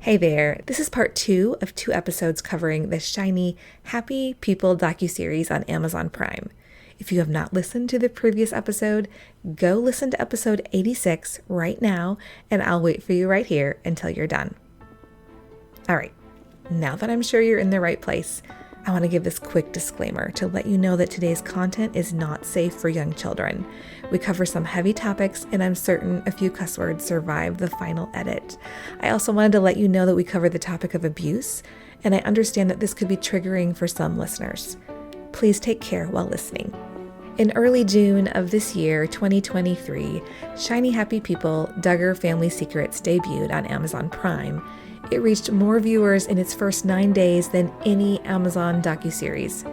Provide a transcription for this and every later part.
Hey there, this is part 2 of 2 episodes covering the shiny Happy People docuseries on Amazon Prime. If you have not listened to the previous episode, go listen to episode 86 right now, and I'll wait for you right here until you're done. Alright, now that I'm sure you're in the right place, I want to give this quick disclaimer to let you know that today's content is not safe for young children. We cover some heavy topics, and I'm certain a few cuss words survive the final edit. I also wanted to let you know that we cover the topic of abuse, and I understand that this could be triggering for some listeners. Please take care while listening. In early June of this year, 2023, Shiny Happy People Duggar Family Secrets debuted on Amazon Prime. It reached more viewers in its first 9 days than any Amazon docuseries.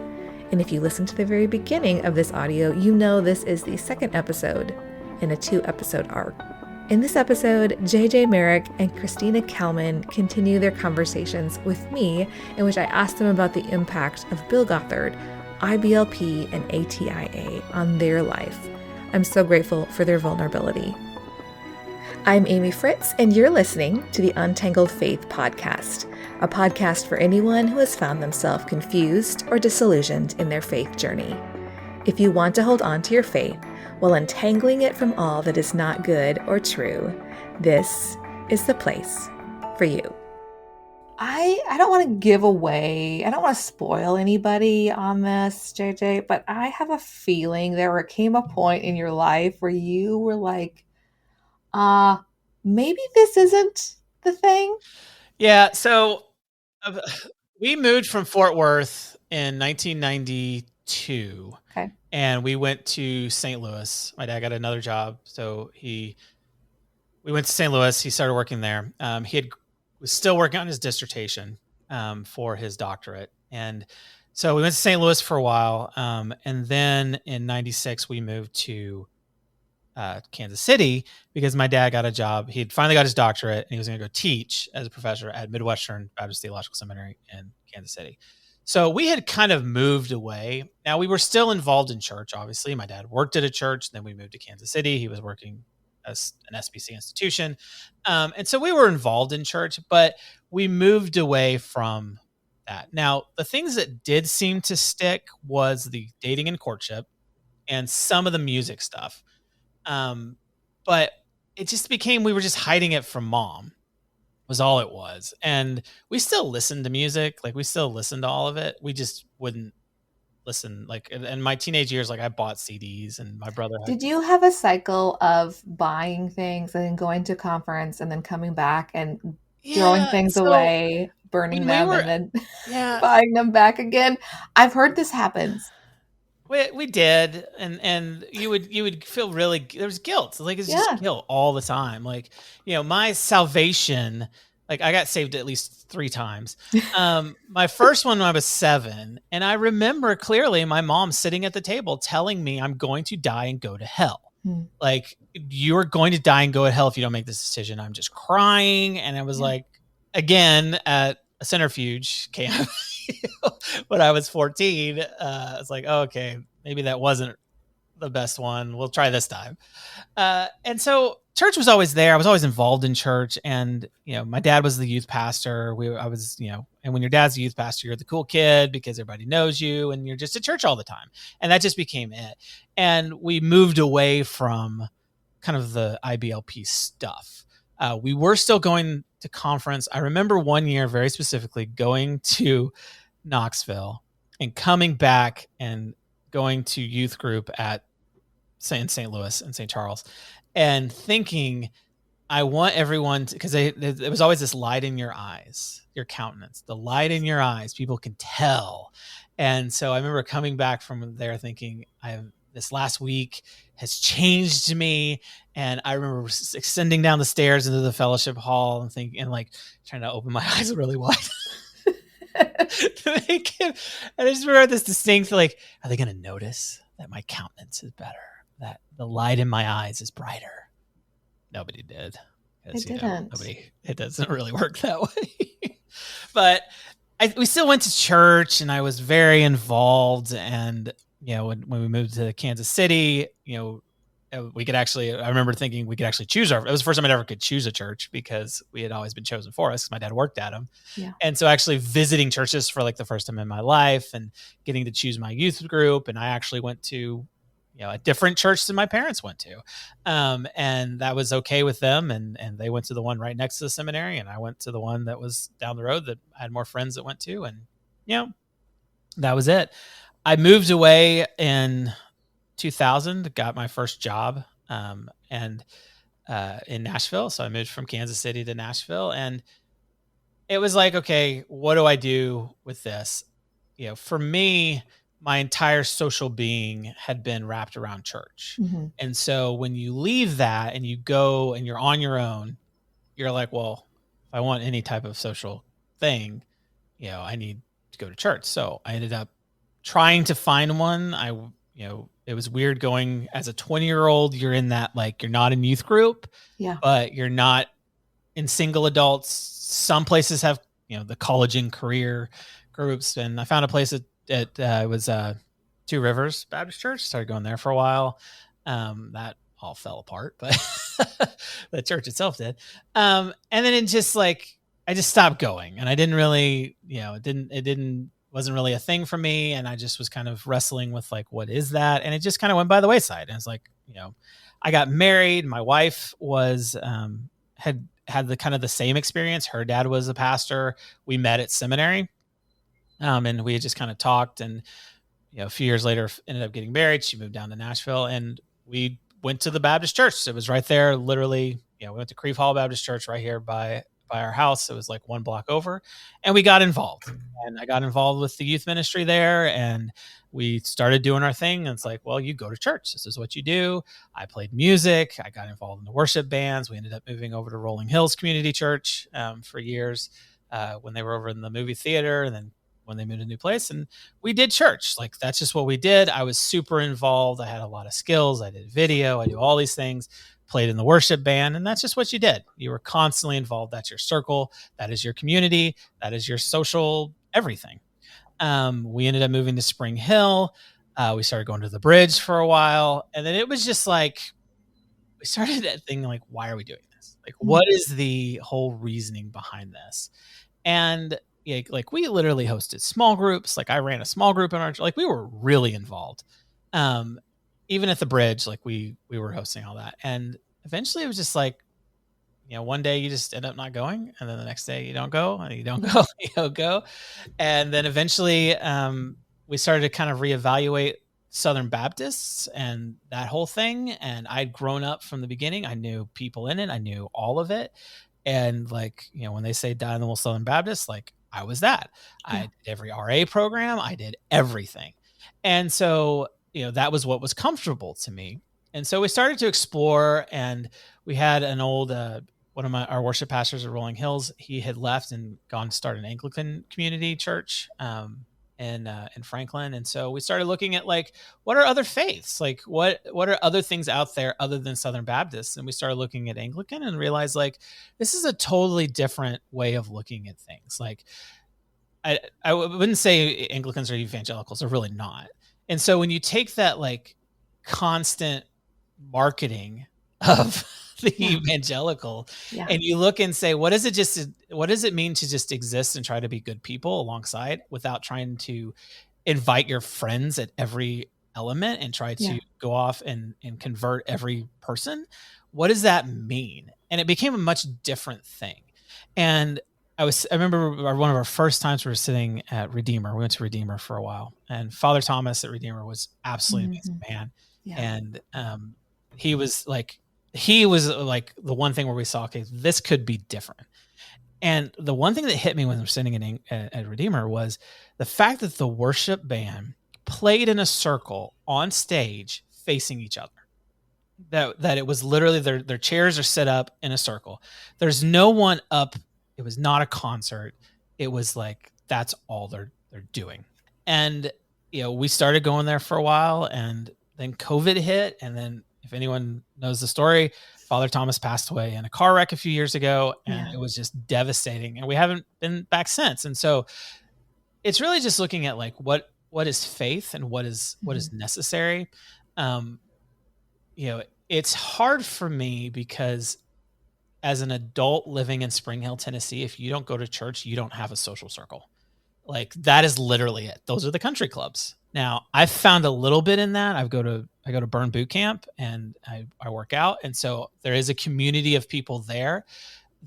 And if you listen to the very beginning of this audio, you know this is the second episode in a 2-episode arc. In this episode, JJ Merrick and Christina Kalman continue their conversations with me, in which I asked them about the impact of Bill Gothard, IBLP, and ATIA on their life. I'm so grateful for their vulnerability. I'm Amy Fritz, and you're listening to the Untangled Faith Podcast, a podcast for anyone who has found themselves confused or disillusioned in their faith journey. If you want to hold on to your faith while untangling it from all that is not good or true, this is the place for you. I don't want to give away, I don't want to spoil anybody on this, JJ, but I have a feeling there came a point in your life where you were like, maybe this isn't the thing. Yeah, so we moved from Fort Worth in 1992. Okay. And we went to St. Louis. My dad got another job, so we went to St. Louis. He started working there. Was still working on his dissertation for his doctorate, and so we went to St. Louis for a while. And then in '96 we moved to Kansas City because my dad got a job. He'd finally got his doctorate, and he was going to go teach as a professor at Midwestern Baptist Theological Seminary in Kansas City. So we had kind of moved away. Now, we were still involved in church, obviously. My dad worked at a church. Then we moved to Kansas City. He was working as an SBC institution. And so we were involved in church, but we moved away from that. Now, the things that did seem to stick was the dating and courtship and some of the music stuff. But it just became, we were just hiding it from mom was all it was. And we still listened to music. Like we still listened to all of it. We just wouldn't listen. Like in my teenage years, like I bought CDs and my brother Did you have a cycle of buying things and then going to conference and then coming back and throwing things away, burning them, and then buying them back again? I've heard this happens. We did, and you would feel really, there was guilt, like it's just guilt all the time. Like, my salvation, like I got saved at least 3 times. My first one when I was 7, and I remember clearly my mom sitting at the table telling me I'm going to die and go to hell. Like, you're going to die and go to hell if you don't make this decision. I'm just crying, and I was like, again at a centrifuge camp when I was 14. I was like, oh, okay, maybe that wasn't the best one. We'll try this time. And so church was always there. I was always involved in church. And, my dad was the youth pastor. And when your dad's the youth pastor, you're the cool kid because everybody knows you and you're just at church all the time. And that just became it. And we moved away from kind of the IBLP stuff. We were still going to conference. I remember one year very specifically going to Knoxville and coming back and going to youth group at St. Louis and St. Charles and thinking, I want everyone to, because it was always this light in your eyes, your countenance, the light in your eyes, people can tell. And so I remember coming back from there thinking, this last week has changed me. And I remember ascending down the stairs into the fellowship hall and thinking, and like trying to open my eyes really wide. To make it, and I just remember this distinct, like, are they going to notice that my countenance is better? That the light in my eyes is brighter? Nobody did. It didn't. It doesn't really work that way. But we still went to church, and I was very involved. And when we moved to Kansas City, we could actually, I remember thinking we could actually choose it was the first time I ever could choose a church because we had always been chosen for us. My dad worked at them. Yeah. And so actually visiting churches for like the first time in my life and getting to choose my youth group. And I actually went to, a different church than my parents went to. And that was okay with them. And they went to the one right next to the seminary. And I went to the one that was down the road that I had more friends that went to. And, that was it. I moved away in 2000, got my first job in Nashville. So I moved from Kansas City to Nashville, and it was like, okay, what do I do with this? For me, my entire social being had been wrapped around church. Mm-hmm. And so when you leave that and you go and you're on your own, you're like, well, if I want any type of social thing, I need to go to church. So I ended up trying to find one. It was weird going as a 20-year-old, you're in that, like, you're not in youth group, but you're not in single adults. Some places have, the college and career groups. And I found a place it was Two Rivers Baptist Church. Started going there for a while. That all fell apart, but the church itself did. And then it just I just stopped going, and I didn't really, wasn't really a thing for me. And I just was kind of wrestling with like, what is that? And it just kind of went by the wayside. And it's like, I got married. My wife was, had the kind of the same experience. Her dad was a pastor. We met at seminary. And we had just kind of talked, and, a few years later ended up getting married. She moved down to Nashville, and we went to the Baptist church. It was right there, literally, we went to Creve Hall Baptist Church right here by our house. It was like 1 block over, and we got involved, and I got involved with the youth ministry there, and we started doing our thing. And it's like, well, you go to church. This is what you do. I played music. I got involved in the worship bands. We ended up moving over to Rolling Hills Community Church for years when they were over in the movie theater, and then when they moved to a new place, and we did church. Like, that's just what we did. I was super involved. I had a lot of skills. I did video. I do all these things, played in the worship band, and that's just what you did. You were constantly involved. That's your circle. That is your community. That is your social everything. We ended up moving to Spring Hill. We started going to the Bridge for a while, and then it was just like, we started that thing like, why are we doing this? Like, what is the whole reasoning behind this? And like, we literally hosted small groups. Like, I ran a small group in our, like, we were really involved. Even at the Bridge, like, we were hosting all that. And eventually it was just like, one day you just end up not going, and then the next day you don't go, and you don't go, you don't go. And then eventually we started to kind of reevaluate Southern Baptists and that whole thing. And I'd grown up from the beginning. I knew people in it. I knew all of it. And like, when they say Dynamo Southern Baptist, like, I was that. I did every RA program. I did everything. And so, that was what was comfortable to me. And so we started to explore, and we had an old, one of our worship pastors at Rolling Hills. He had left and gone to start an Anglican community church in Franklin. And so we started looking at, like, what are other faiths? Like, what are other things out there other than Southern Baptists? And we started looking at Anglican and realized, like, this is a totally different way of looking at things. Like, I wouldn't say Anglicans are evangelicals. They're really not. And so when you take that, like, constant marketing of the evangelical, and you look and say, what does it mean to just exist and try to be good people alongside without trying to invite your friends at every element and try to go off and convert every person? What does that mean? And it became a much different thing. And I remember one of our first times we were sitting at Redeemer. We went to Redeemer for a while, and Father Thomas at Redeemer was absolutely amazing man. And he was like the one thing where we saw, okay, this could be different. And the one thing that hit me when we were sitting at Redeemer was the fact that the worship band played in a circle on stage facing each other. That it was literally their chairs are set up in a circle. There's no one up. It was not a concert. It was like, that's all they're doing. And, we started going there for a while, and then COVID hit. And then, if anyone knows the story, Father Thomas passed away in a car wreck a few years ago, and it was just devastating. And we haven't been back since. And so it's really just looking at, like, what is faith and what is necessary. it's hard for me because as an adult living in Spring Hill, Tennessee, if you don't go to church, you don't have a social circle. Like that is literally it. Those are the country clubs. Now I've found a little bit in that. I go to Burn Boot Camp and I work out. And so there is a community of people there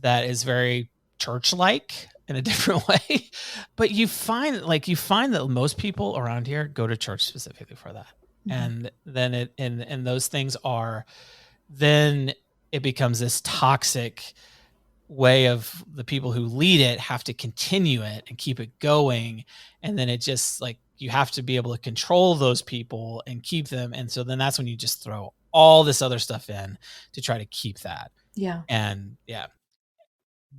that is very church-like in a different way. But you find that most people around here go to church specifically for that. Mm-hmm. And then and those things are, then it becomes this toxic way of the people who lead it have to continue it and keep it going. And then it just like, you have to be able to control those people and keep them. And so then that's when you just throw all this other stuff in to try to keep that. Yeah. And yeah,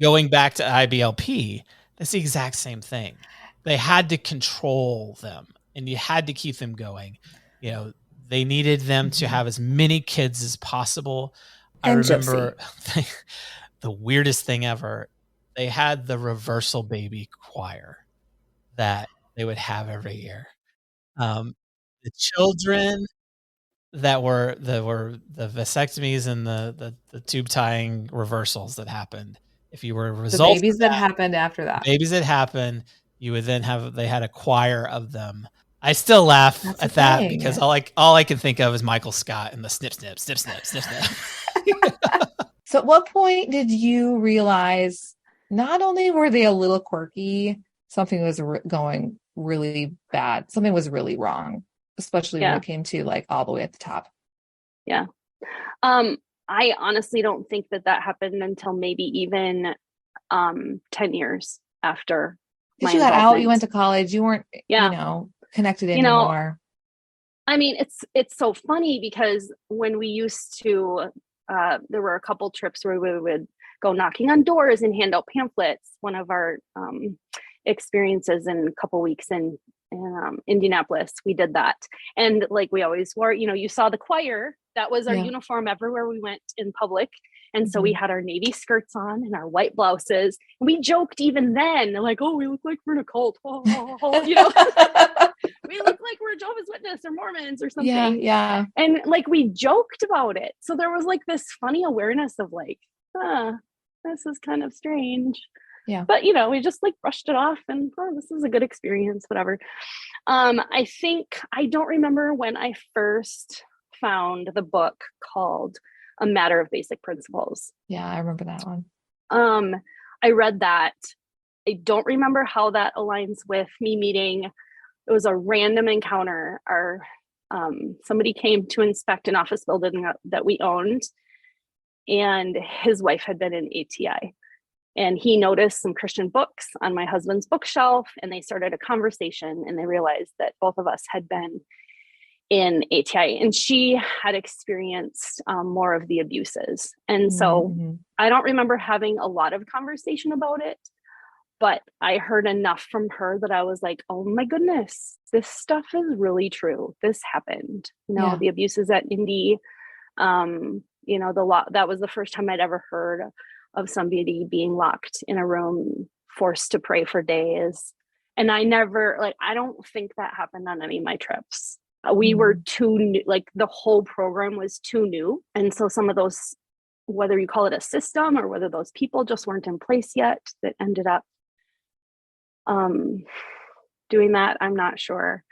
going back to IBLP, that's the exact same thing. They had to control them and you had to keep them going. You know, they needed them to have as many kids as possible. And I remember the weirdest thing ever. They had the reversal baby choir that they would have every year. The children that were the vasectomies and the tube tying reversals that happened. If you were a result, the babies that happened after that, babies that happened, you would then they had a choir of them. I still laugh at that because all I can think of is Michael Scott and the snip, snip, snip, snip, snip, snip. So at what point did you realize not only were they a little quirky, something was going really bad, something was really wrong, especially when it came to like all the way at the top? Yeah. I honestly don't think that happened until maybe even 10 years after. Because you got out, you went to college, you weren't, connected anymore. I mean, it's so funny because when we used to, there were a couple trips where we would go knocking on doors and hand out pamphlets. One of our experiences in a couple weeks in Indianapolis, we did that. And like we always wore, you saw the choir. That was our uniform everywhere we went in public. And so we had our navy skirts on and our white blouses. And we joked even then, like, oh, we look like we're in a cult. We look like we're Jehovah's Witness or Mormons or something. Yeah. And like we joked about it. So there was like this funny awareness of like, this is kind of strange. Yeah. But we just like brushed it off and this is a good experience, whatever. I think I don't remember when I first found the book called A Matter of Basic Principles. Yeah, I remember that one. I read that. I don't remember how that aligns with me meeting. It was a random encounter. Somebody came to inspect an office building that we owned, and his wife had been in ATI. And he noticed some Christian books on my husband's bookshelf, and they started a conversation, and they realized that both of us had been in ATI, and she had experienced more of the abuses. And so I don't remember having a lot of conversation about it, but I heard enough from her that I was like, oh my goodness, this stuff is really true. This happened. The abuses at Indy, that was the first time I'd ever heard of somebody being locked in a room, forced to pray for days. And I don't think that happened on any of my trips. We were too new, like the whole program was too new. And so some of those, whether you call it a system or whether those people just weren't in place yet that ended up doing that, I'm not sure.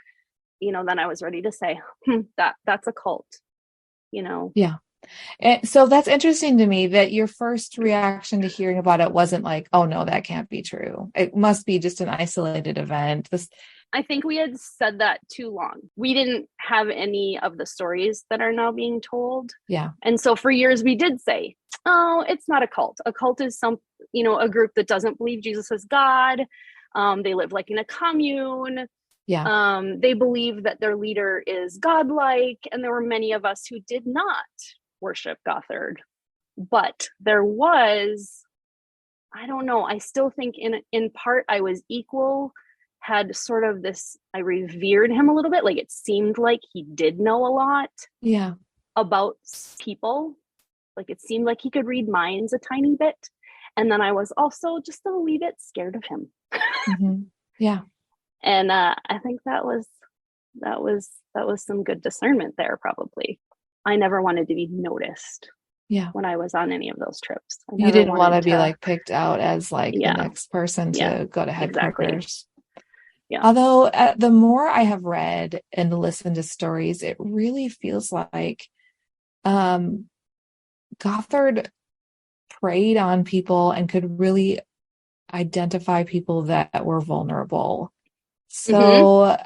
Then I was ready to say, that's a cult, Yeah. And so that's interesting to me that your first reaction to hearing about it wasn't like, oh no, that can't be true. It must be just an isolated event. I think we had said that too long. We didn't have any of the stories that are now being told. Yeah. And so for years we did say, oh, it's not a cult. A cult is a group that doesn't believe Jesus is God. They live like in a commune. Yeah. They believe that their leader is godlike. And there were many of us who did not worship Gothard. But there was, I don't know, I still think in part I was had sort of this, I revered him a little bit. Like it seemed like he did know a lot about people. Like it seemed like he could read minds a tiny bit. And then I was also just a wee bit scared of him. Yeah. And I think that was some good discernment there, probably. I never wanted to be noticed. Yeah. When I was on any of those trips. You didn't want to be like picked out as like the Yeah. next person to go to headquarters. Exactly. Yeah. Although the more I have read and listened to stories, it really feels like Gothard preyed on people and could really identify people that were vulnerable. So,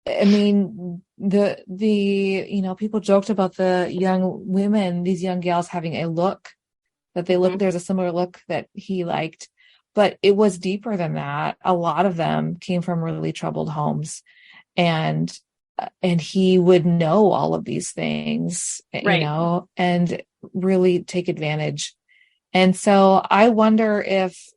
I mean, the people joked about the young women, these young gals having a look that they look, there's a similar look that he liked, but it was deeper than that. A lot of them came from really troubled homes, and he would know all of these things, Right. And really take advantage. And so I wonder if,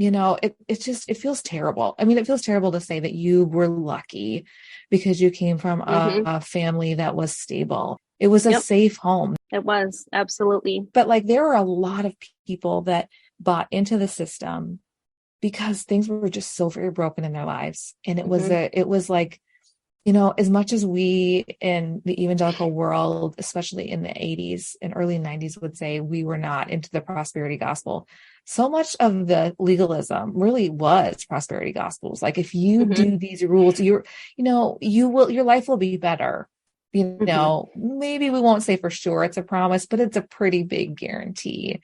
it feels terrible. I mean, it feels terrible to say that you were lucky because you came from a family that was stable. It was a safe home. It was, absolutely. But like, there were a lot of people that bought into the system because things were just so very broken in their lives. And it was like, as much as we in the evangelical world, especially in the 80s and early 90s, would say we were not into the prosperity gospel, so much of the legalism really was prosperity gospels. Like, if you do these rules, your life will be better. Maybe we won't say for sure it's a promise, but it's a pretty big guarantee.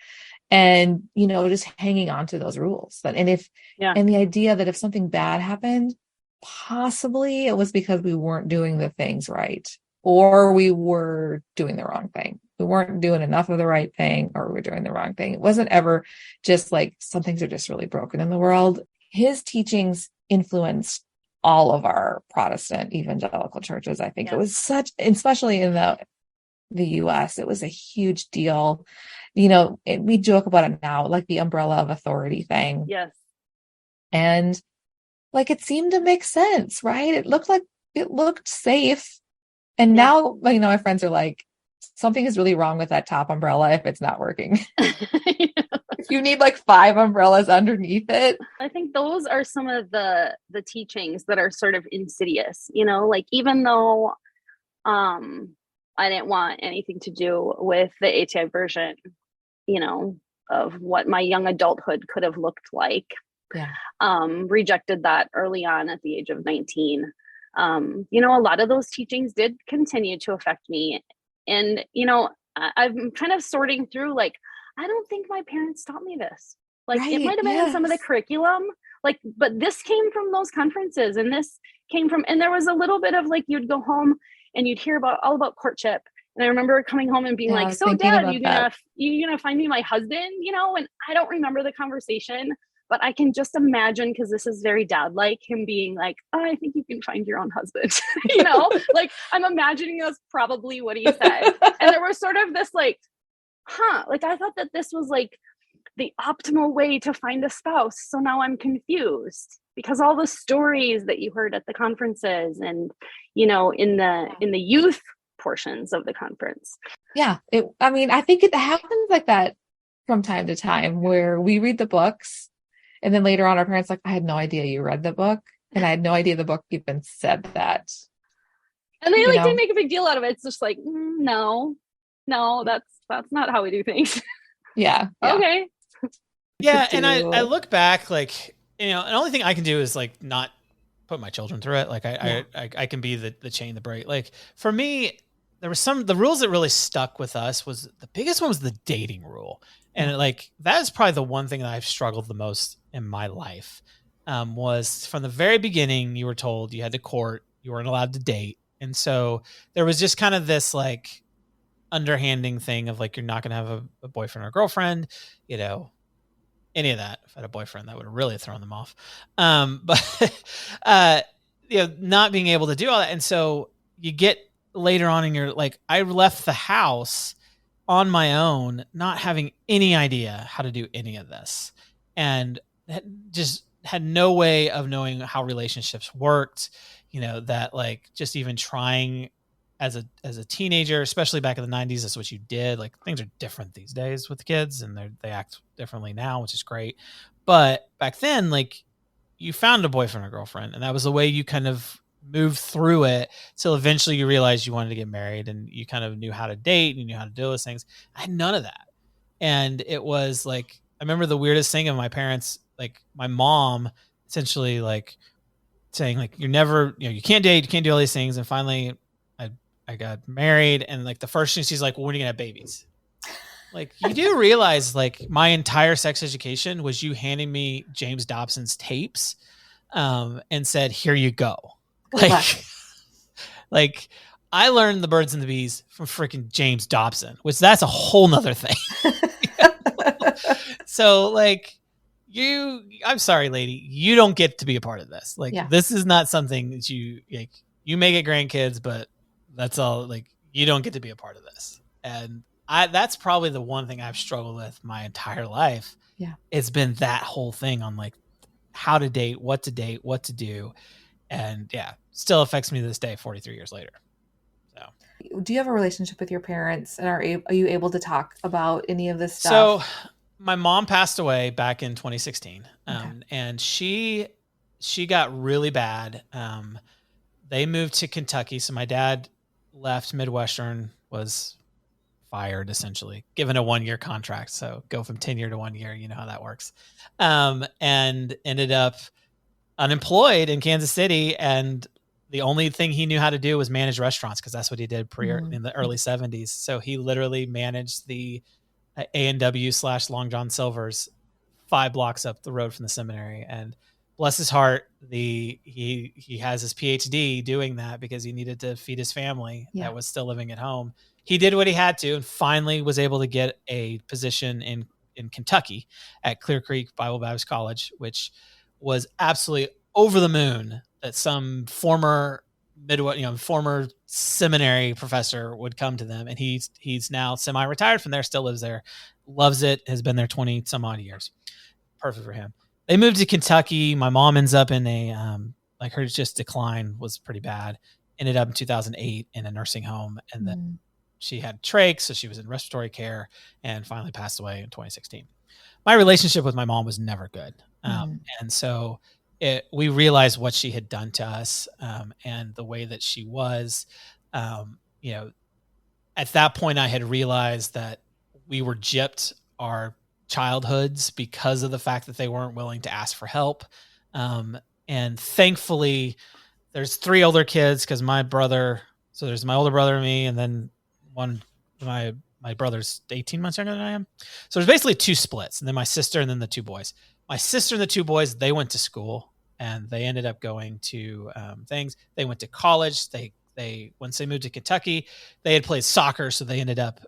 And, just hanging on to those rules. And the idea that if something bad happened, possibly it was because we weren't doing the things right, or we were doing the wrong thing. We weren't doing enough of the right thing, or we were doing the wrong thing. It wasn't ever just like some things are just really broken in the world. His teachings influenced all of our Protestant evangelical churches. I think it was especially in the US, it was a huge deal. We joke about it now, like the umbrella of authority thing. Yes. And like, it seemed to make sense, right? It looked safe. And now, my friends are like, something is really wrong with that top umbrella if it's not working. If you need like 5 umbrellas underneath it. I think those are some of the teachings that are sort of insidious, like, even though I didn't want anything to do with the ATI version, of what my young adulthood could have looked like. Yeah. Rejected that early on at the age of 19. A lot of those teachings did continue to affect me. And, I'm kind of sorting through, like, I don't think my parents taught me this. Like, it might have been in some of the curriculum, like, but this came from those conferences, and this came from, and there was a little bit of like, you'd go home and you'd hear all about courtship. And I remember coming home and being like, so Dad, you gonna find me my husband, and I don't remember the conversation, but I can just imagine, because this is very dad-like, him being like, oh, I think you can find your own husband, like, I'm imagining that's probably what he said. And there was sort of this like, like, I thought that this was like the optimal way to find a spouse. So now I'm confused because all the stories that you heard at the conferences and, in the youth portions of the conference. Yeah. I think it happens like that from time to time, where we read the books and then later on our parents like, I had no idea you read the book, and I had no idea the book even said that. And they didn't make a big deal out of it. It's just like, no, that's not how we do things. Yeah. Okay. Yeah. And I look back, like, the only thing I can do is like not put my children through it. Like I can be the chain, the brake. Like, for me, there was the rules that really stuck with us. Was the biggest one was the dating rule. And like, that is probably the one thing that I've struggled the most in my life. Was from the very beginning, you were told you had to court, you weren't allowed to date. And so there was just kind of this like underhanding thing of like, you're not going to have a boyfriend or girlfriend, any of that. If I had a boyfriend, that would have really thrown them off. But, not being able to do all that. And so you get later on in your, like, I left the house on my own, not having any idea how to do any of this. And just had no way of knowing how relationships worked, that like, just even trying as a teenager, especially back in the 90s, that's what you did. Like, things are different these days with kids, and they act differently now, which is great. But back then, like, you found a boyfriend or girlfriend, and that was the way you kind of move through it till eventually you realized you wanted to get married and you kind of knew how to date and you knew how to do those things. I had none of that. And it was like, I remember the weirdest thing of my parents, like my mom essentially like saying like, you're never, you can't date, you can't do all these things. And finally I got married, and like the first thing she's like, well, when are you gonna have babies? Like, you do realize like my entire sex education was you handing me James Dobson's tapes and said, here you go. Like I learned the birds and the bees from freaking James Dobson, which that's a whole nother thing. So like I'm sorry, lady, you don't get to be a part of this. Like, this is not something that you may get grandkids, but that's all. Like, you don't get to be a part of this. And that's probably the one thing I've struggled with my entire life. Yeah. It's been that whole thing on like how to date, what to do. And still affects me to this day, 43 years later. So, do you have a relationship with your parents, and are you able to talk about any of this stuff? So my mom passed away back in 2016. And she got really bad. They moved to Kentucky. So my dad left Midwestern, was fired, essentially given a 1-year contract. So go from 10-year to 1 year, you know how that works. And ended up unemployed in Kansas City. And the only thing he knew how to do was manage restaurants, because that's what he did in the early 70s. So he literally managed the A&W / Long John Silver's 5 blocks up the road from the seminary. And bless his heart, he has his PhD doing that because he needed to feed his family that was still living at home. He did what he had to and finally was able to get a position in Kentucky at Clear Creek Bible Baptist College, which was absolutely over the moon that some former former seminary professor would come to them. And he's now semi-retired from there, still lives there, loves it, has been there 20 some odd years. Perfect for him. They moved to Kentucky. My mom ends up in a, like her just decline was pretty bad. Ended up in 2008 in a nursing home. And then she had trachs, so she was in respiratory care, and finally passed away in 2016. My relationship with my mom was never good. And so we realized what she had done to us, and the way that she was, at that point I had realized that we were gypped our childhoods because of the fact that they weren't willing to ask for help. And thankfully there's 3 older kids, because so there's my older brother and me, and then my brother's 18 months younger than I am. So there's basically 2 splits, and then my sister and then the 2 boys. My sister and the 2 boys, they went to school and they ended up going to things. They went to college. They once they moved to Kentucky, they had played soccer, so they ended up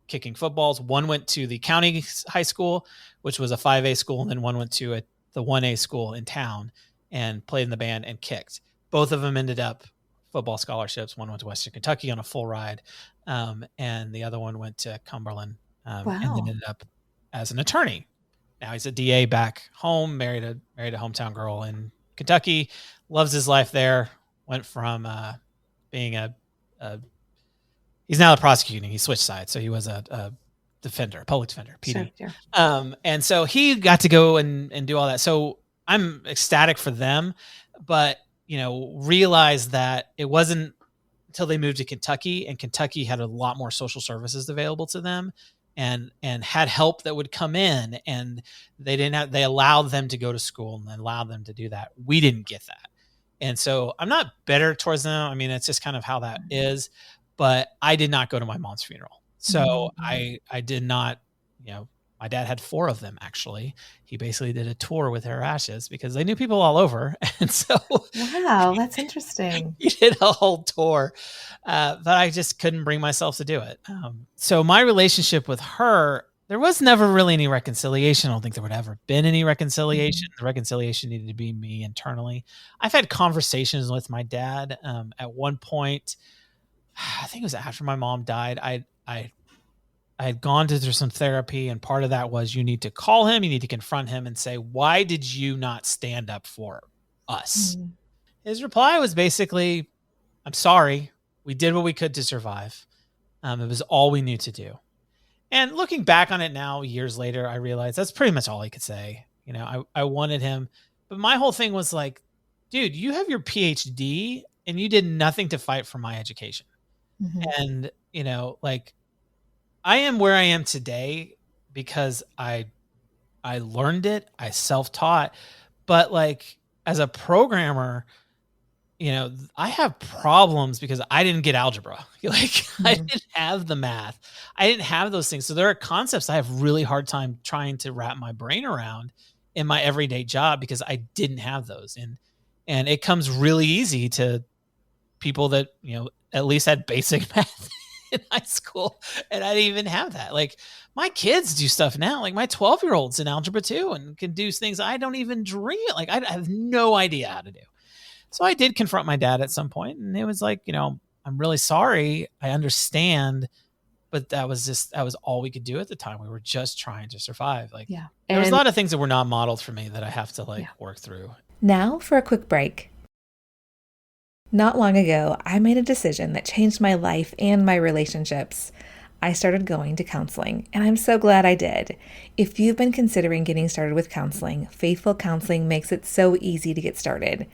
kicking footballs. One went to the county high school, which was a 5A school, and then one went to the 1A school in town and played in the band and kicked. Both of them ended up football scholarships. One went to Western Kentucky on a full ride, and the other one went to Cumberland, and then ended up as an attorney. Now he's a DA back home, married a hometown girl in Kentucky, loves his life there. Went from being he's now prosecuting. He switched sides, so he was a public defender, PD. Sure, yeah. And so he got to go and do all that. So I'm ecstatic for them, but realized that it wasn't until they moved to Kentucky, and Kentucky had a lot more social services available to them, and had help that would come in, and they allowed them to go to school and allowed them to do that. We didn't get that. And so I'm not bitter towards them. I mean, it's just kind of how that is, but I did not go to my mom's funeral. So I did not, my dad had 4 of them, actually. He basically did a tour with her ashes because they knew people all over. And so wow, that's interesting. He did a whole tour, but I just couldn't bring myself to do it. So my relationship with her, there was never really any reconciliation. I don't think there would ever been any reconciliation. The reconciliation needed to be me internally. I've had conversations with my dad. At one point, I think it was after my mom died, I had gone through some therapy, and part of that was you need to call him, you need to confront him and say, why did you not stand up for us? His reply was basically, I'm sorry. We did what we could to survive. It was all we knew to do. And looking back on it now, years later, I realized that's pretty much all he could say. I wanted him, but my whole thing was like, dude, you have your PhD and you did nothing to fight for my education. And, like, I am where I am today because I learned it, I self-taught, but like as a programmer, I have problems because I didn't get algebra. Like I didn't have the math. I didn't have those things. So there are concepts I have really hard time trying to wrap my brain around in my everyday job because I didn't have those. And it comes really easy to people that, at least had basic math in high school. And I didn't even have that. Like my kids do stuff now. Like my 12-year-old's in algebra 2 and can do things I don't even dream. Like I have no idea how to do. So I did confront my dad at some point, and it was like, I'm really sorry. I understand, but that was all we could do at the time. We were just trying to survive. Like, there was a lot of things that were not modeled for me that I have to work through. Now for a quick break. Not long ago, I made a decision that changed my life and my relationships. I started going to counseling, and I'm so glad I did. If you've been considering getting started with counseling, Faithful Counseling makes it so easy to get started.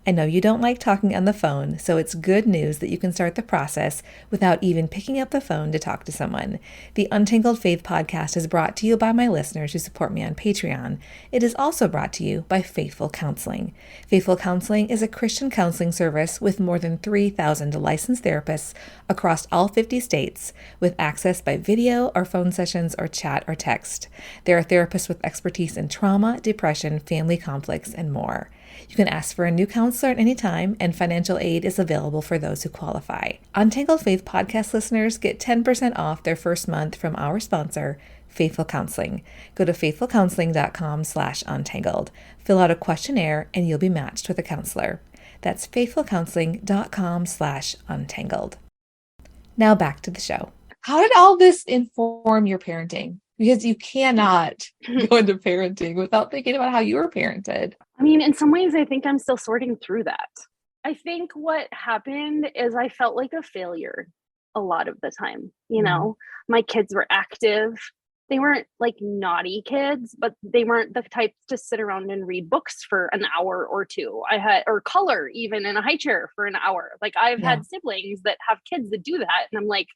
I know you don't like talking on the phone, so it's good news that you can start the process without even picking up the phone to talk to someone. The Untangled Faith podcast is brought to you by my listeners who support me on Patreon. It is also brought to you by Faithful Counseling. Faithful Counseling is a Christian counseling service with more than 3,000 licensed therapists across all 50 states, with access by video or phone sessions or chat or text. There are therapists with expertise in trauma, depression, family conflicts, and more. You can ask for a new counselor at any time, and financial aid is available for those who qualify. Untangled Faith podcast listeners get 10% off their first month from our sponsor, Faithful Counseling. Go to faithfulcounseling.com/untangled. Fill out a questionnaire and you'll be matched with a counselor. That's faithfulcounseling.com/untangled. Now back to the show. How did all this inform your parenting? Because you cannot go into parenting without thinking about how you were parented. I mean, in some ways, I think I'm still sorting through that. I think what happened is I felt like a failure a lot of the time. My kids were active. They weren't like naughty kids, but they weren't the types to sit around and read books for an hour or two. Or color even in a high chair for an hour. Like I've had siblings that have kids that do that. And I'm like,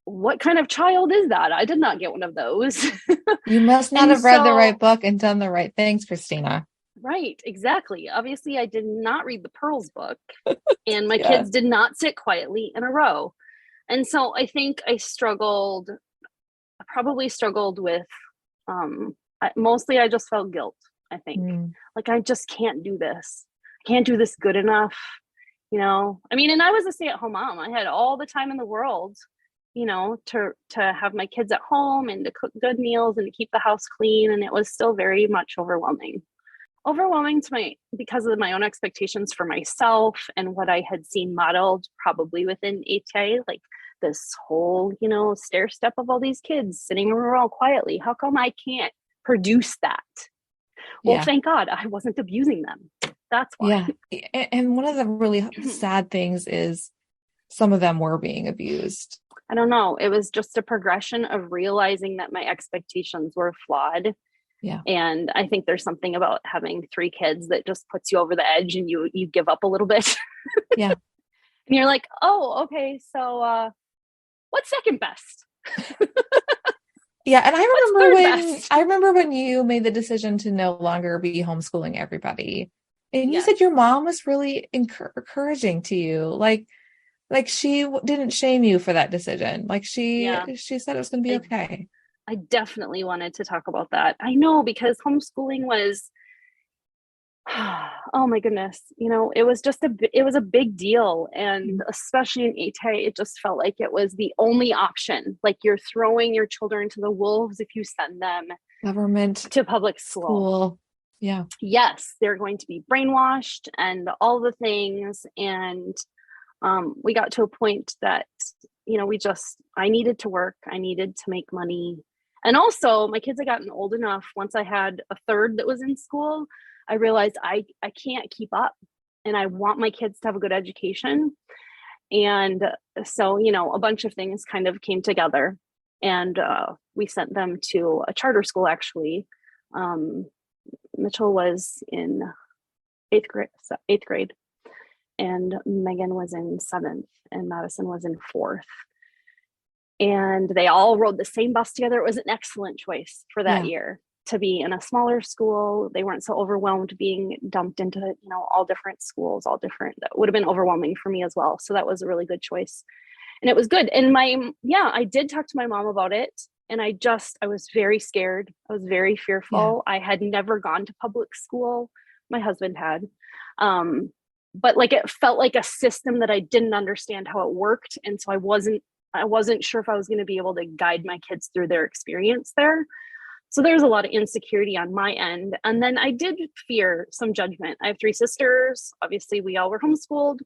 what kind of child is that? I did not get one of those. You must not have read the right book and done the right things, Christina. Right, exactly. Obviously, I did not read the Pearls book, and my kids did not sit quietly in a row. And so I think I probably struggled with, mostly I just felt guilt, I think. Like, I just can't do this. I can't do this good enough, I mean, and I was a stay-at-home mom. I had all the time in the world, to have my kids at home and to cook good meals and to keep the house clean. And it was still very much overwhelming because of my own expectations for myself and what I had seen modeled probably within HA, like this whole, stair step of all these kids sitting in a row quietly. How come I can't produce that? Well, thank God I wasn't abusing them. That's why. Yeah. And one of the really sad things is some of them were being abused. I don't know. It was just a progression of realizing that my expectations were flawed. Yeah. And I think there's something about having 3 kids that just puts you over the edge and you give up a little bit. Yeah. And you're like, oh, okay. So what's second best? Yeah. And I remember when you made the decision to no longer be homeschooling everybody. And you said your mom was really encouraging to you. Like she didn't shame you for that decision. Like she said it was going to be okay. I definitely wanted to talk about that. I know, because homeschooling was, oh my goodness, it was a big deal. And especially in HA, it just felt like it was the only option. Like you're throwing your children to the wolves if you send them government to public school. Yeah. Yes, they're going to be brainwashed and all the things. And we got to a point that, I needed to work. I needed to make money. And also my kids had gotten old enough. Once I had a third that was in school, I realized I can't keep up, and I want my kids to have a good education. And so, a bunch of things kind of came together, and we sent them to a charter school, actually. Mitchell was in eighth grade. and Megan was in 7th, and Madison was in 4th. And they all rode the same bus together. It was an excellent choice for that year to be in a smaller school. They weren't so overwhelmed being dumped into, all different schools, all different. That would have been overwhelming for me as well. So that was a really good choice. And it was good. And I did talk to my mom about it. And I was very scared. I was very fearful. I had never gone to public school. My husband had. But like, it felt like a system that I didn't understand how it worked. And so I wasn't sure if I was going to be able to guide my kids through their experience there. So there's a lot of insecurity on my end. And then I did fear some judgment. I have 3 sisters. Obviously, we all were homeschooled.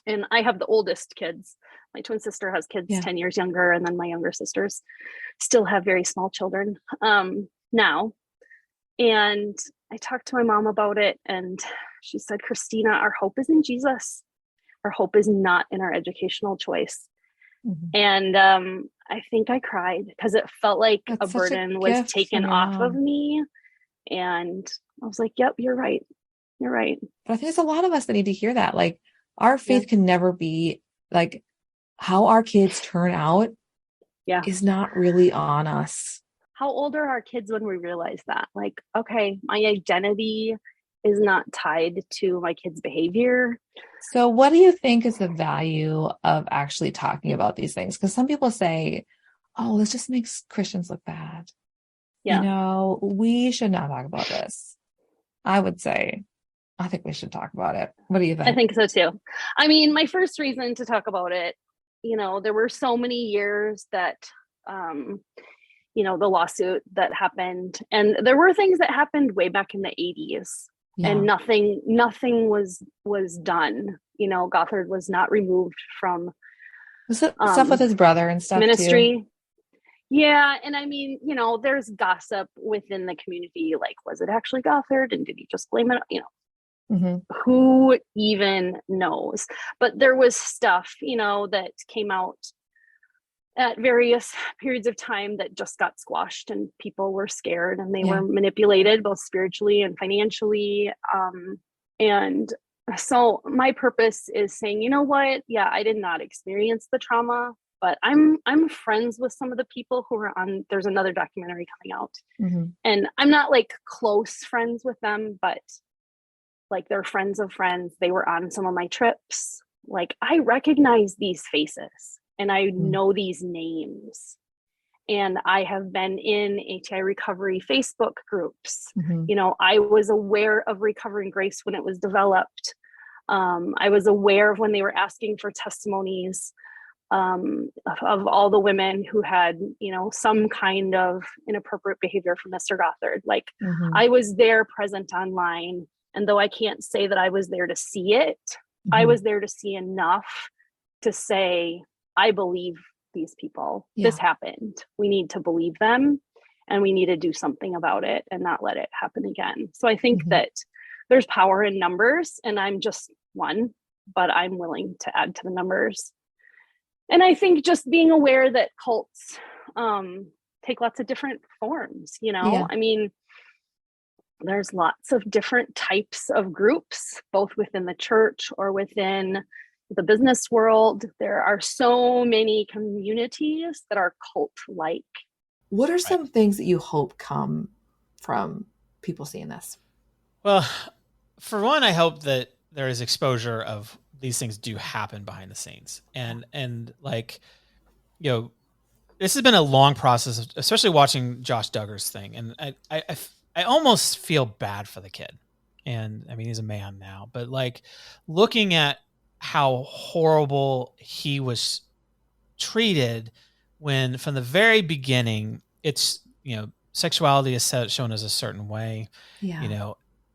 And I have the oldest kids. My twin sister has kids 10 years younger. And then my younger sisters still have very small children now. And I talked to my mom about it. And she said, Christina, our hope is in Jesus. Our hope is not in our educational choice. Mm-hmm. And I think I cried because it felt like a burden was taken off of me. And I was like, yep, you're right. You're right. But I think there's a lot of us that need to hear that. Like, our faith can never be like how our kids turn out is not really on us. How old are our kids when we realize that? Like, okay, my identity is not tied to my kids' behavior. So what do you think is the value of actually talking about these things? Because some people say, oh, this just makes Christians look bad. Yeah. We should not talk about this. I would say, I think we should talk about it. What do you think? I think so too. I mean, my first reason to talk about it, there were so many years that, the lawsuit that happened, and there were things that happened way back in the 80s. And nothing was done. Gothard was not removed from stuff with his brother and stuff ministry. Too. Yeah. And I mean, there's gossip within the community. Like, was it actually Gothard? And did he just blame it? Mm-hmm. Who even knows? But there was stuff, that came out at various periods of time that just got squashed, and people were scared, and they were manipulated both spiritually and financially. And so my purpose is saying, you know what? Yeah, I did not experience the trauma, but I'm friends with some of the people who are on, there's another documentary coming out. Mm-hmm. And I'm not like close friends with them, but like they're friends of friends. They were on some of my trips. Like, I recognize these faces. And I know these names, and I have been in ATI recovery Facebook groups. Mm-hmm. I was aware of Recovering Grace when it was developed. I was aware of when they were asking for testimonies of all the women who had, some kind of inappropriate behavior from Mr. Gothard. Like, I was there present online. And though I can't say that I was there to see it, I was there to see enough to say, I believe these people. This happened. We need to believe them, and we need to do something about it and not let it happen again. So I think that there's power in numbers, and I'm just one, but I'm willing to add to the numbers. And I think just being aware that cults take lots of different forms, I mean, there's lots of different types of groups, both within the church or within the business world. There are so many communities that are cult-like. What are some things that you hope come from people seeing this? Well, for one, I hope that there is exposure of these things do happen behind the scenes. And like, this has been a long process, especially watching Josh Duggar's thing. And I almost feel bad for the kid. And I mean, he's a man now, but like looking at how horrible he was treated when from the very beginning, it's, sexuality is shown as a certain way. Yeah.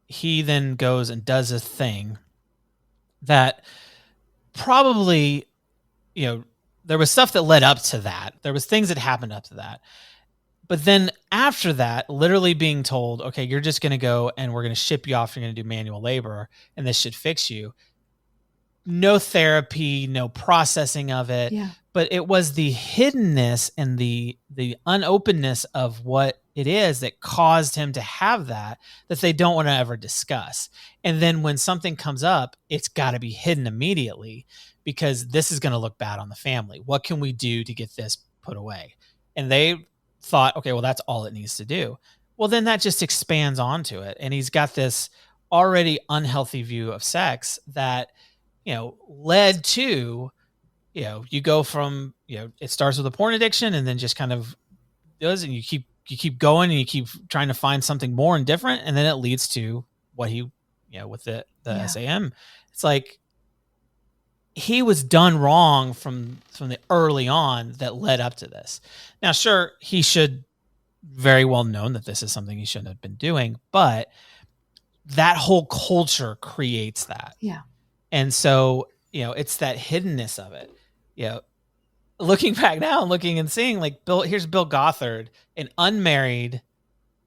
He then goes and does a thing that probably, there was stuff that led up to that. There was things that happened up to that. But then after that, literally being told, okay, you're just going to go and we're going to ship you off. You're going to do manual labor and this should fix you. No therapy, no processing of it. Yeah. But it was the hiddenness and the unopenness of what it is that caused him to have that they don't want to ever discuss. And then when something comes up, it's got to be hidden immediately because this is going to look bad on the family. What can we do to get this put away? And they thought, okay, well, that's all it needs to do. Well, then that just expands onto it. And he's got this already unhealthy view of sex that, led to, you go from, it starts with a porn addiction and then just kind of does, and you keep going and you keep trying to find something more and different. And then it leads to what he, with the SAM, it's like he was done wrong from the early on that led up to this. Now, sure, he should very well known that this is something he shouldn't have been doing, but that whole culture creates that. Yeah. And so, it's that hiddenness of it. Looking back now and looking and seeing here's Bill Gothard, an unmarried,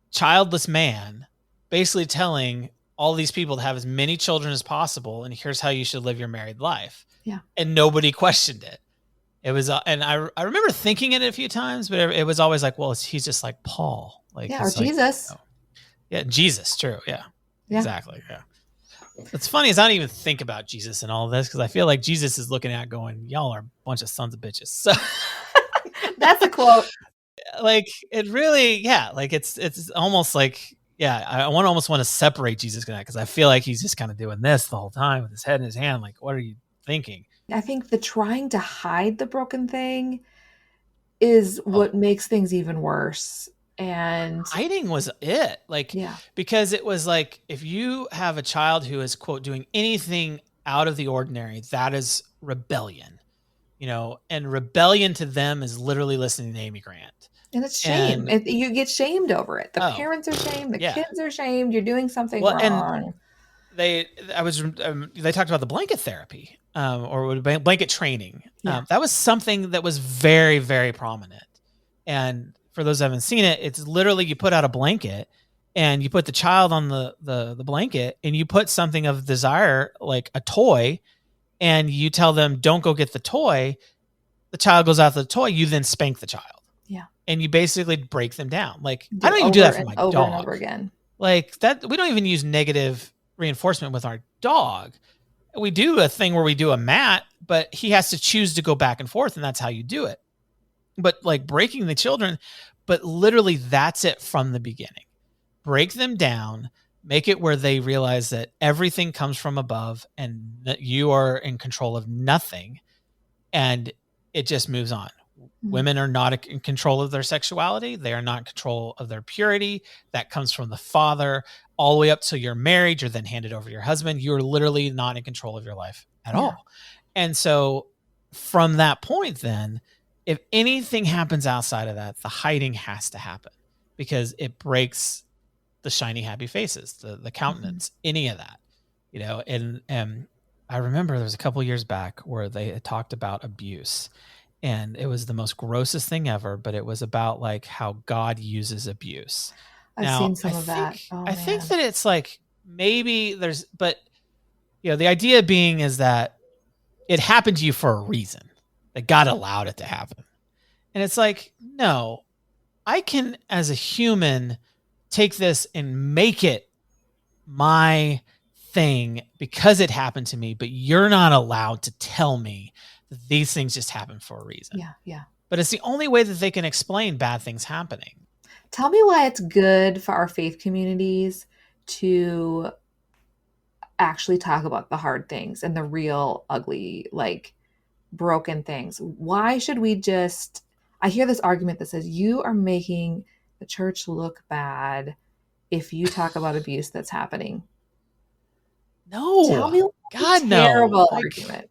childless man, basically telling all these people to have as many children as possible. And here's how you should live your married life. Yeah. And nobody questioned it. It was, and I remember thinking it a few times, but it was always like, well, he's just like Paul. Or Jesus. Yeah. Jesus. True. Yeah. Exactly. Yeah. What's funny is I don't even think about Jesus in all of this because I feel like Jesus is looking at going, y'all are a bunch of sons of bitches. So that's a quote. It really, it's almost like, I almost want to separate Jesus because I feel like he's just kind of doing this the whole time with his head in his hand. Like, what are you thinking? I think the trying to hide the broken thing is what makes things even worse. And hiding was it. Because it was like, if you have a child who is, quote, doing anything out of the ordinary, that is rebellion, and rebellion to them is literally listening to Amy Grant. And it's shame. You get shamed over it. The parents are shamed. The kids are shamed. You're doing something wrong. And they talked about the blanket therapy or blanket training. Yeah. That was something that was very, very prominent. And for those who haven't seen it, it's literally you put out a blanket and you put the child on the blanket and you put something of desire, like a toy, and you tell them, don't go get the toy. The child goes after the toy. You then spank the child. Yeah. And you basically break them down. I don't even do that for my dog. Over and over again. That we don't even use negative reinforcement with our dog. We do a thing where we do a mat, but he has to choose to go back and forth, and that's how you do it. But breaking the children, but literally that's it from the beginning. Break them down, make it where they realize that everything comes from above and that you are in control of nothing. And it just moves on. Mm-hmm. Women are not in control of their sexuality. They are not in control of their purity. That comes from the father all the way up till you're married. You're then handed over to your husband. You're literally not in control of your life at all. And so from that point, then, if anything happens outside of that, the hiding has to happen because it breaks the shiny, happy faces, the countenance, any of that, and I remember there was a couple years back where they had talked about abuse and it was the most grossest thing ever, but it was about how God uses abuse. I've seen some of that. I think that it's maybe there's, but the idea being is that it happened to you for a reason. That God allowed it to happen. And it's no, I can, as a human, take this and make it my thing because it happened to me, but you're not allowed to tell me that these things just happen for a reason. Yeah. But it's the only way that they can explain bad things happening. Tell me why it's good for our faith communities to actually talk about the hard things and the real ugly, broken things. Why should we I hear this argument that says you are making the church look bad if you talk about abuse that's happening. No. Tell me God, no. Terrible argument.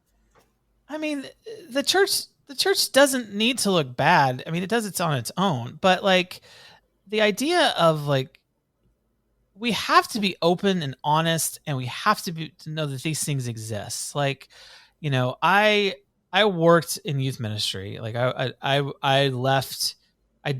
I mean, the church doesn't need to look bad. I mean, it does it's on its own, but the idea of we have to be open and honest, and we have to know that these things exist. I worked in youth ministry. I left.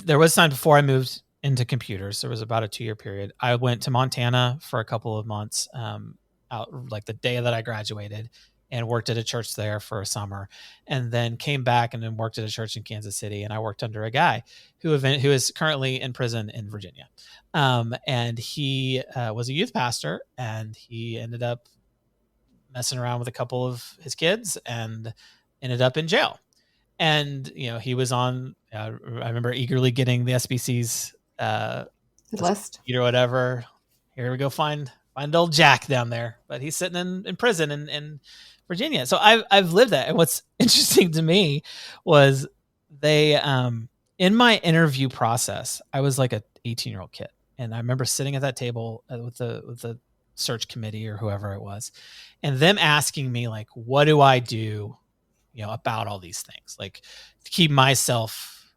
There was time before I moved into computers. There was about a 2-year period. I went to Montana for a couple of months, out the day that I graduated, and worked at a church there for a summer, and then came back and then worked at a church in Kansas City. And I worked under a guy who is currently in prison in Virginia. And he was a youth pastor, and he ended up messing around with a couple of his kids and ended up in jail. And, he was on, I remember eagerly getting the SBC's list or whatever. Here we go. Find old Jack down there, but he's sitting in prison in Virginia. So I've lived that. And what's interesting to me was they, in my interview process, I was like a 18-year-old kid. And I remember sitting at that table with the search committee or whoever it was, and them asking me, like, what do I do, about all these things, like to keep myself,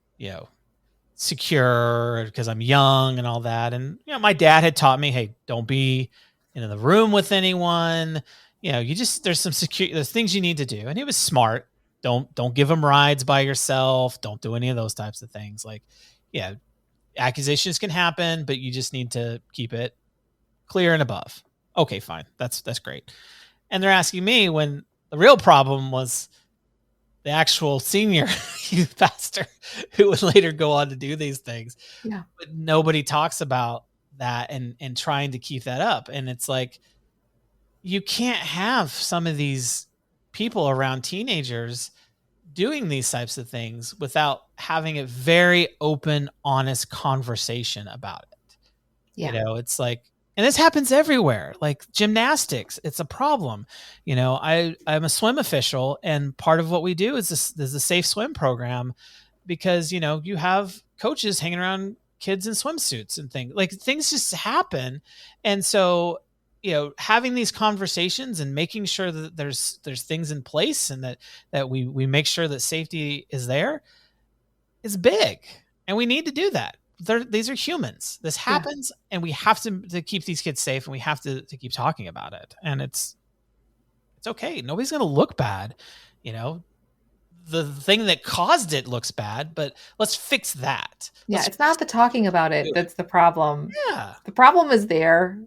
secure because I'm young and all that. And, my dad had taught me, hey, don't be in the room with anyone. There's things you need to do. And he was smart. Don't give them rides by yourself. Don't do any of those types of things. Like, accusations can happen, but you just need to keep it clear and above. Okay, fine. That's great. And they're asking me when the real problem was the actual senior youth pastor who would later go on to do these things. Yeah. But nobody talks about that and trying to keep that up. And it's like, you can't have some of these people around teenagers doing these types of things without having a very open, honest conversation about it. Yeah. It's like, and this happens everywhere, like gymnastics. It's a problem. I'm a swim official, and part of what we do is there's a safe swim program because, you have coaches hanging around kids in swimsuits and things, like things just happen. And so, having these conversations and making sure that there's things in place and that we make sure that safety is there is big. And we need to do that. These are humans. This happens, and we have to keep these kids safe, and we have to keep talking about it. And it's okay. Nobody's going to look bad. The thing that caused it looks bad, but let's fix that. It's not the talking about it that's the problem. Yeah. The problem is there.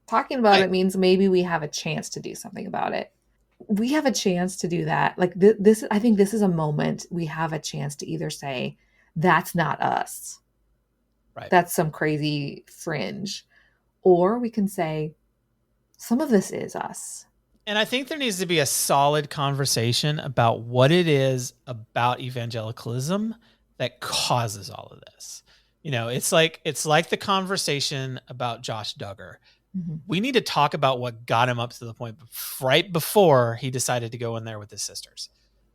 Talking about it means maybe we have a chance to do something about it. We have a chance to do that. Like this, I think this is a moment we have a chance to either say, that's not us. Right. That's some crazy fringe. Or we can say, some of this is us. And I think there needs to be a solid conversation about what it is about evangelicalism that causes all of this. It's like the conversation about Josh Duggar. Mm-hmm. We need to talk about what got him up to the point right before he decided to go in there with his sisters.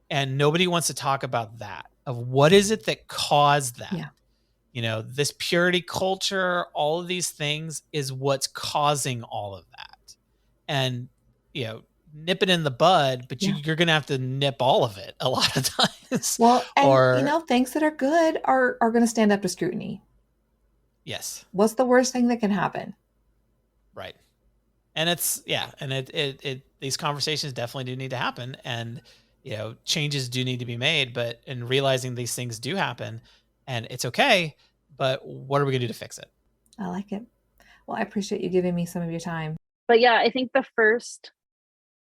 And nobody wants to talk about that, of what is it that caused that. Yeah. This purity culture, all of these things is what's causing all of that. And, nip it in the bud, but you're going to have to nip all of it a lot of times. Well, and things that are good are going to stand up to scrutiny. Yes. What's the worst thing that can happen? Right. And it these conversations definitely do need to happen, and, changes do need to be made, but in realizing these things do happen and it's okay, but what are we going to do to fix it? I like it. Well, I appreciate you giving me some of your time. But yeah, I think the first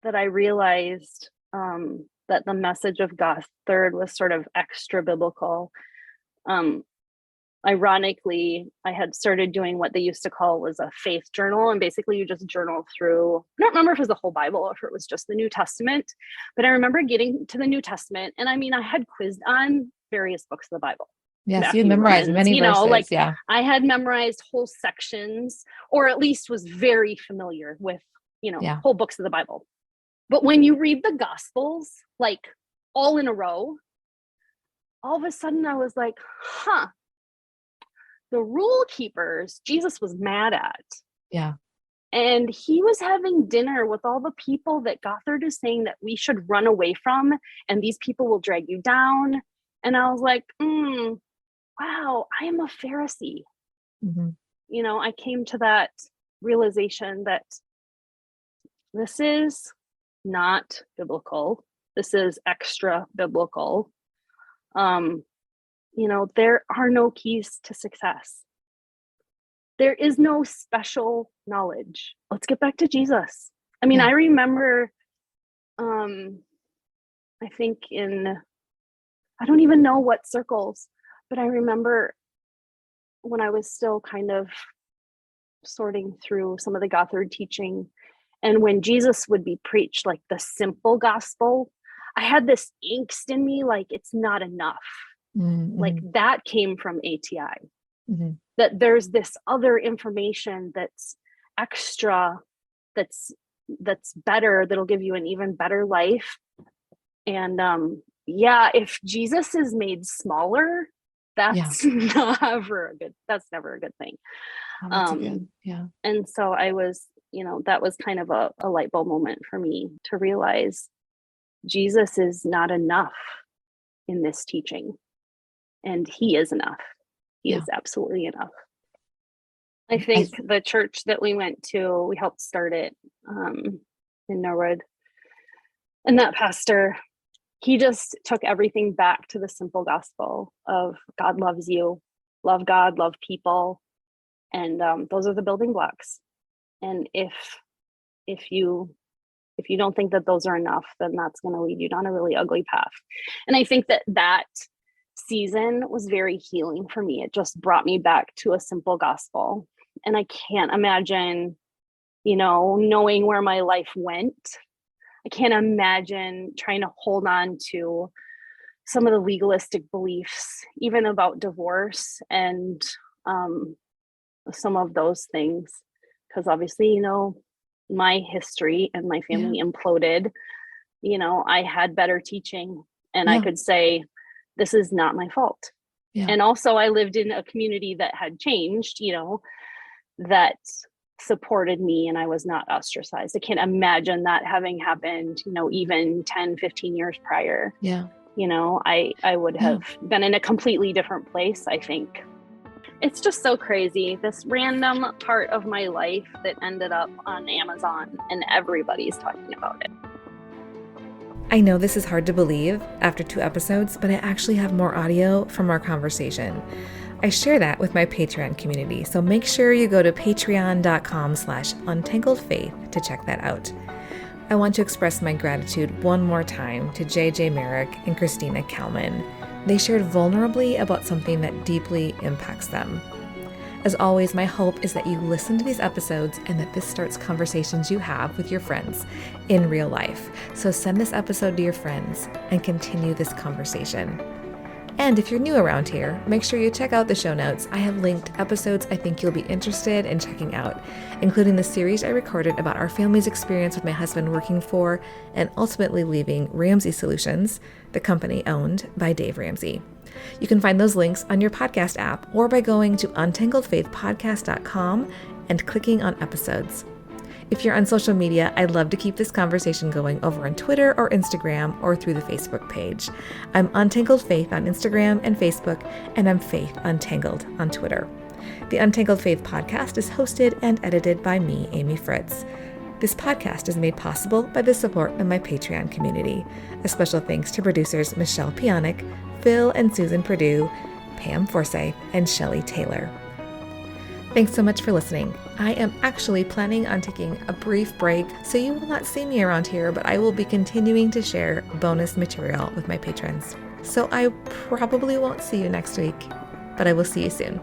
that I realized that the message of Gothard was sort of extra biblical. Ironically, I had started doing what they used to call was a faith journal. And basically you just journal through, I don't remember if it was the whole Bible or if it was just the New Testament, but I remember getting to the New Testament. And I mean, I had quizzed on various books of the Bible. Yes, you memorized many verses. I had memorized whole sections, or at least was very familiar with, whole books of the Bible. But when you read the Gospels, like all in a row, all of a sudden I was like, the rule keepers Jesus was mad at. Yeah. And he was having dinner with all the people that Gothard is saying that we should run away from, and these people will drag you down. And I was like, wow, I am a Pharisee. Mm-hmm. I came to that realization that this is not biblical. This is extra biblical. There are no keys to success. There is no special knowledge. Let's get back to Jesus. I mean, I remember I think I don't even know what circles, but I remember when I was still kind of sorting through some of the Gothard teaching, and when Jesus would be preached, like the simple gospel, I had this angst in me, like it's not enough. Mm-hmm. Like that came from ATI. Mm-hmm. That there's this other information that's extra, that's better, that'll give you an even better life. And if Jesus is made smaller, that's never a good thing. Oh, that's good. Yeah. And so I was, that was kind of a light bulb moment for me to realize Jesus is not enough in this teaching, and he is enough. He is absolutely enough. I think the church that we went to, we helped start it in Norwood, and that pastor, he just took everything back to the simple gospel of God loves you, love God, love people, and those are the building blocks. And if you don't think that those are enough, then that's going to lead you down a really ugly path. And I think that season was very healing for me. It just brought me back to a simple gospel. And I can't imagine, knowing where my life went. I can't imagine trying to hold on to some of the legalistic beliefs, even about divorce and some of those things. Because obviously, my history and my family imploded. I had better teaching, and I could say, this is not my fault. Yeah. And also I lived in a community that had changed, that supported me, and I was not ostracized. I can't imagine that having happened, even 10, 15 years prior. Yeah. I would have been in a completely different place, I think. It's just so crazy. This random part of my life that ended up on Amazon, and everybody's talking about it. I know this is hard to believe after 2 episodes, but I actually have more audio from our conversation. I share that with my Patreon community, so make sure you go to patreon.com/untangledfaith to check that out. I want to express my gratitude one more time to JJ Merrick and Christina Kalman. They shared vulnerably about something that deeply impacts them. As always, my hope is that you listen to these episodes and that this starts conversations you have with your friends in real life. So send this episode to your friends and continue this conversation. And if you're new around here, make sure you check out the show notes. I have linked episodes I think you'll be interested in checking out, including the series I recorded about our family's experience with my husband working for and ultimately leaving Ramsey Solutions, the company owned by Dave Ramsey. You can find those links on your podcast app or by going to untangledfaithpodcast.com and clicking on episodes. If you're on social media, I'd love to keep this conversation going over on Twitter or Instagram or through the Facebook page. I'm Untangled Faith on Instagram and Facebook, and I'm Faith Untangled on Twitter. The Untangled Faith podcast is hosted and edited by me, Amy Fritz. This podcast is made possible by the support of my Patreon community. A special thanks to producers Michelle Pionic, Phil and Susan Perdue, Pam Forsyth, and Shelley Taylor. Thanks so much for listening. I am actually planning on taking a brief break, so you will not see me around here, but I will be continuing to share bonus material with my patrons. So I probably won't see you next week, but I will see you soon.